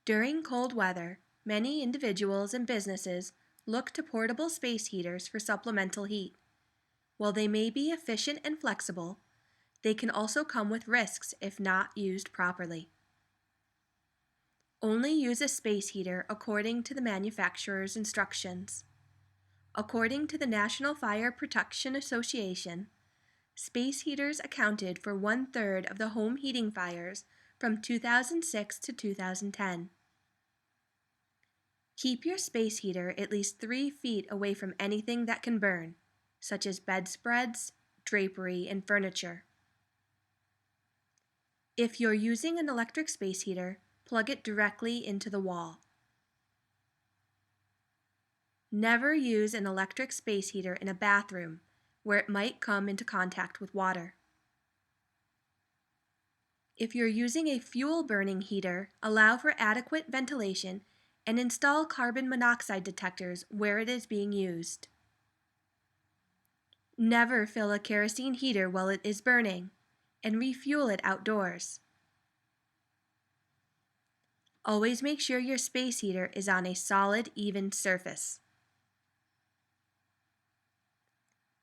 During cold weather, many individuals and businesses look to portable space heaters for supplemental heat. While they may be efficient and flexible, they can also come with risks if not used properly. Only use a space heater according to the manufacturer's instructions. According to the National Fire Protection Association, space heaters accounted for 1/3 of the home heating fires from 2006 to 2010. Keep your space heater at least 3 feet away from anything that can burn, such as bedspreads, drapery, and furniture. If you're using an electric space heater, plug it directly into the wall. Never use an electric space heater in a bathroom where it might come into contact with water. If you're using a fuel-burning heater, allow for adequate ventilation and install carbon monoxide detectors where it is being used. Never fill a kerosene heater while it is burning, and refuel it outdoors. Always make sure your space heater is on a solid, even surface.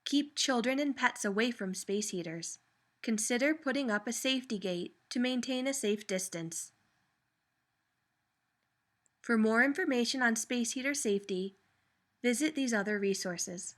Keep children and pets away from space heaters. Consider putting up a safety gate to maintain a safe distance. For more information on space heater safety, visit these other resources.